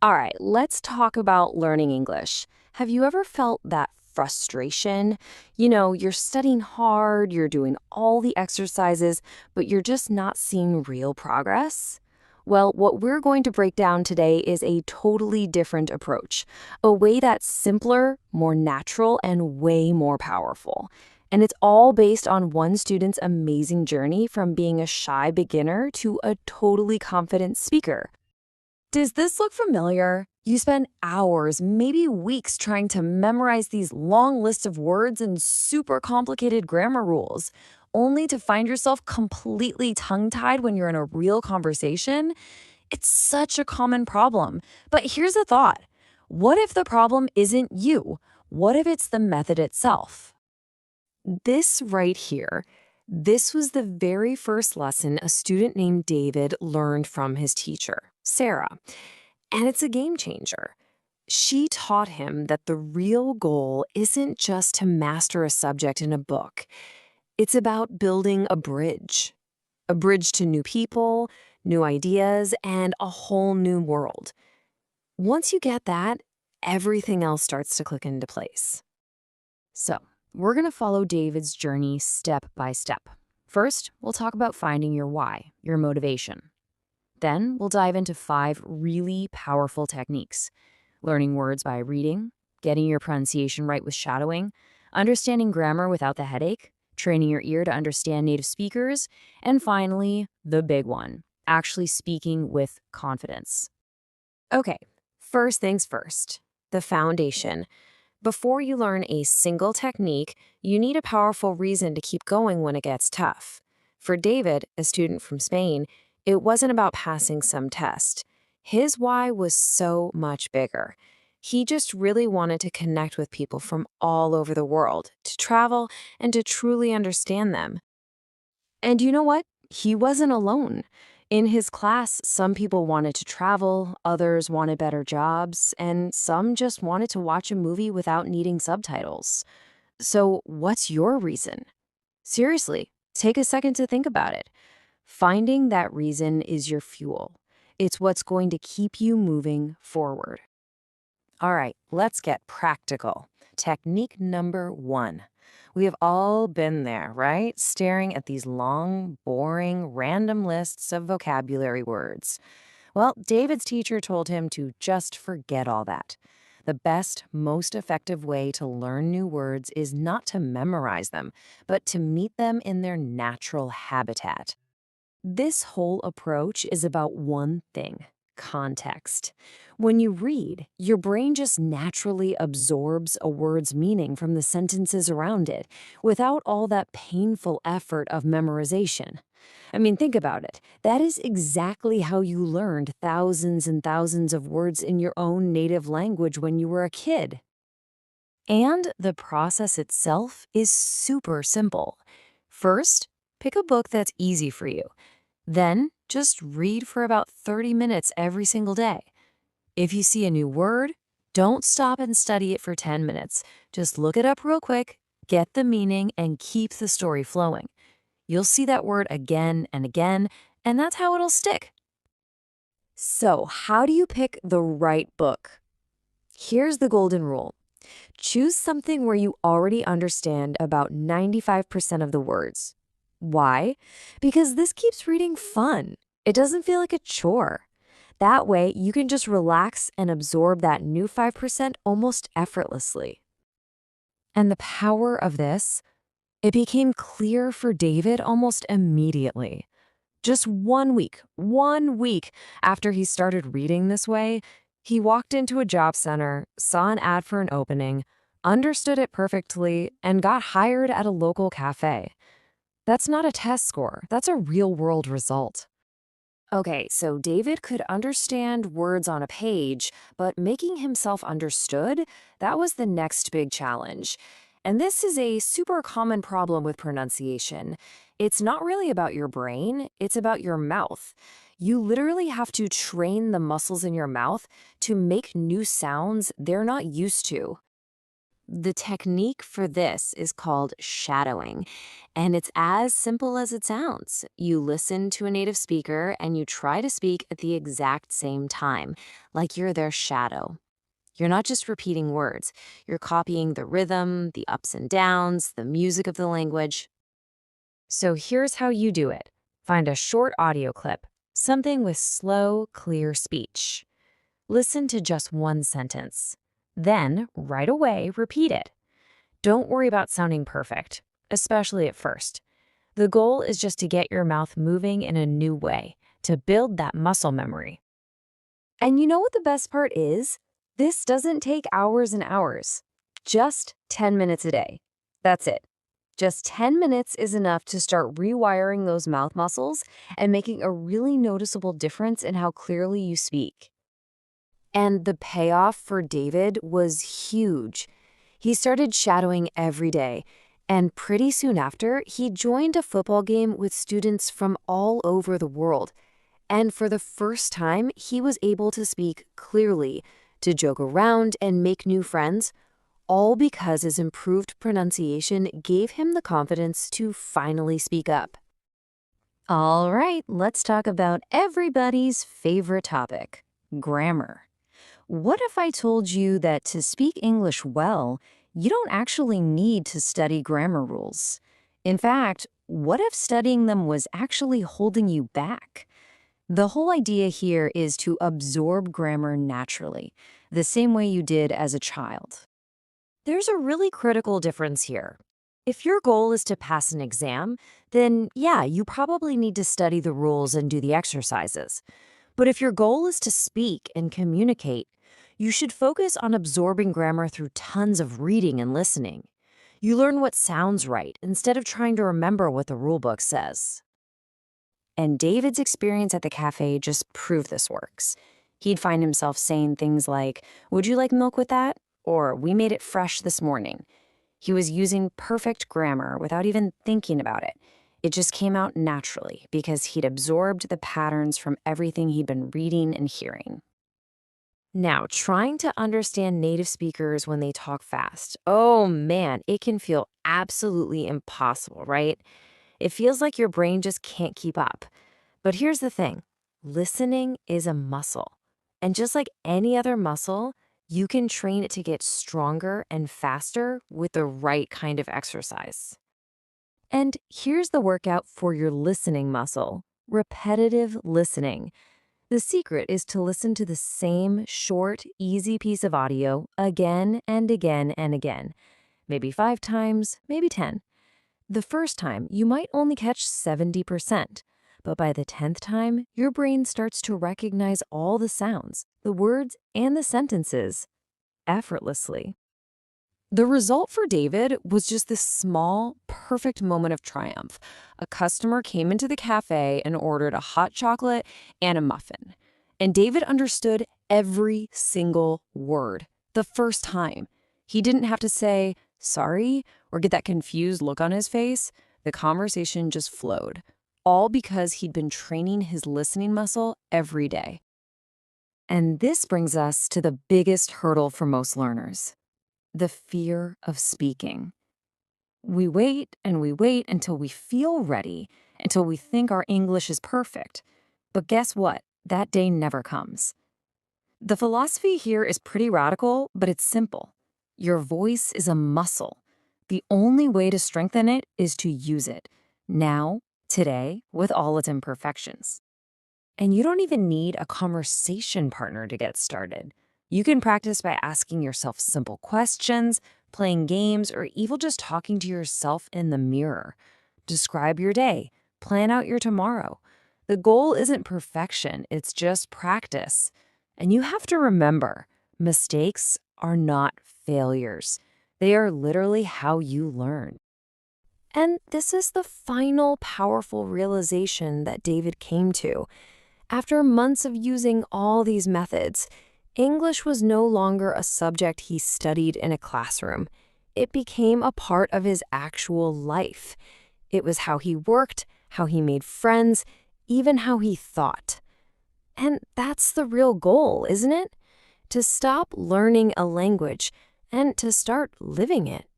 All right, let's talk about learning English. Have you ever felt that frustration? You're studying hard, you're doing all the exercises, but you're just not seeing real progress? Well, what we're going to break down today is a totally different approach, a way that's simpler, more natural, and way more powerful. And it's all based on one student's amazing journey from being a shy beginner to a totally confident speaker. Does this look familiar? You spend hours, maybe weeks, trying to memorize these long lists of words and super complicated grammar rules, only to find yourself completely tongue-tied when you're in a real conversation? It's such a common problem. But here's a thought. What if the problem isn't you? What if it's the method itself? This right here, this was the very first lesson a student named David learned from his teacher, Sarah. And it's a game changer. She taught him that the real goal isn't just to master a subject in a book. It's about building a bridge to new people, new ideas, and a whole new world. Once you get that, everything else starts to click into place. So, we're going to follow David's journey step by step. First, we'll talk about finding your why, your motivation. Then, we'll dive into 5 really powerful techniques: learning words by reading, getting your pronunciation right with shadowing, understanding grammar without the headache, training your ear to understand native speakers, and finally, the big one, actually speaking with confidence. Okay, first things first, the foundation. Before you learn a single technique, you need a powerful reason to keep going when it gets tough. For David, a student from Spain, it wasn't about passing some test. His why was so much bigger. He just really wanted to connect with people from all over the world, to travel, and to truly understand them. And you know what? He wasn't alone. In his class, some people wanted to travel, others wanted better jobs, and some just wanted to watch a movie without needing subtitles. So, what's your reason? Seriously, take a second to think about it. Finding that reason is your fuel. It's what's going to keep you moving forward. All right, let's get practical. Technique number 1. We have all been there, right? Staring at these long, boring, random lists of vocabulary words. Well, David's teacher told him to just forget all that. The best, most effective way to learn new words is not to memorize them, but to meet them in their natural habitat. This whole approach is about one thing: context. When you read, your brain just naturally absorbs a word's meaning from the sentences around it, without all that painful effort of memorization. I mean, think about it. That is exactly how you learned thousands and thousands of words in your own native language when you were a kid. And the process itself is super simple. First, pick a book that's easy for you. Then, just read for about 30 minutes every single day. If you see a new word, don't stop and study it for 10 minutes. Just look it up real quick, get the meaning, and keep the story flowing. You'll see that word again and again, and that's how it'll stick. So, how do you pick the right book? Here's the golden rule. Choose something where you already understand about 95% of the words. Why? Because this keeps reading fun. It doesn't feel like a chore. That way, you can just relax and absorb that new 5% almost effortlessly. And the power of this, it became clear for David almost immediately. Just 1 week after he started reading this way, he walked into a job center, saw an ad for an opening, understood it perfectly, and got hired at a local cafe. That's not a test score. That's a real-world result. Okay, so David could understand words on a page, but making himself understood, that was the next big challenge. And this is a super common problem with pronunciation. It's not really about your brain, it's about your mouth. You literally have to train the muscles in your mouth to make new sounds they're not used to. The technique for this is called shadowing, and it's as simple as it sounds. You listen to a native speaker and you try to speak at the exact same time, like you're their shadow. You're not just repeating words, you're copying the rhythm, the ups and downs, the music of the language. So here's how you do it. Find a short audio clip, something with slow, clear speech. Listen to just one sentence. Then, right away, repeat it. Don't worry about sounding perfect, especially at first. The goal is just to get your mouth moving in a new way, to build that muscle memory. And you know what the best part is? This doesn't take hours and hours. Just 10 minutes a day. That's it. Just 10 minutes is enough to start rewiring those mouth muscles and making a really noticeable difference in how clearly you speak. And the payoff for David was huge. He started shadowing every day, and pretty soon after, he joined a football game with students from all over the world. And for the first time, he was able to speak clearly, to joke around and make new friends, all because his improved pronunciation gave him the confidence to finally speak up. All right, let's talk about everybody's favorite topic, grammar. What if I told you that to speak English well, you don't actually need to study grammar rules? In fact, what if studying them was actually holding you back? The whole idea here is to absorb grammar naturally, the same way you did as a child. There's a really critical difference here. If your goal is to pass an exam, then yeah, you probably need to study the rules and do the exercises. But if your goal is to speak and communicate, you should focus on absorbing grammar through tons of reading and listening. You learn what sounds right instead of trying to remember what the rulebook says. And David's experience at the cafe just proved this works. He'd find himself saying things like, "Would you like milk with that?" Or, "We made it fresh this morning." He was using perfect grammar without even thinking about it. It just came out naturally because he'd absorbed the patterns from everything he'd been reading and hearing. Now, trying to understand native speakers when they talk fast, oh man, it can feel absolutely impossible, right? It feels like your brain just can't keep up. But here's the thing, listening is a muscle. And just like any other muscle, you can train it to get stronger and faster with the right kind of exercise. And here's the workout for your listening muscle, repetitive listening. The secret is to listen to the same short, easy piece of audio again and again and again. Maybe 5 times, maybe 10. The first time, you might only catch 70%, but by the 10th time, your brain starts to recognize all the sounds, the words, and the sentences effortlessly. The result for David was just this small, perfect moment of triumph. A customer came into the cafe and ordered a hot chocolate and a muffin. And David understood every single word the first time. He didn't have to say, "Sorry," or get that confused look on his face. The conversation just flowed, all because he'd been training his listening muscle every day. And this brings us to the biggest hurdle for most learners. The fear of speaking. We wait and we wait until we feel ready, until we think our English is perfect. But guess what? That day never comes. The philosophy here is pretty radical, but it's simple. Your voice is a muscle. The only way to strengthen it is to use it, now, today, with all its imperfections. And you don't even need a conversation partner to get started. You can practice by asking yourself simple questions, playing games, or even just talking to yourself in the mirror. Describe your day. Plan out your tomorrow. The goal isn't perfection, it's just practice. And you have to remember, mistakes are not failures. They are literally how you learn. And this is the final powerful realization that David came to. After months of using all these methods, English was no longer a subject he studied in a classroom. It became a part of his actual life. It was how he worked, how he made friends, even how he thought. And that's the real goal, isn't it? To stop learning a language and to start living it.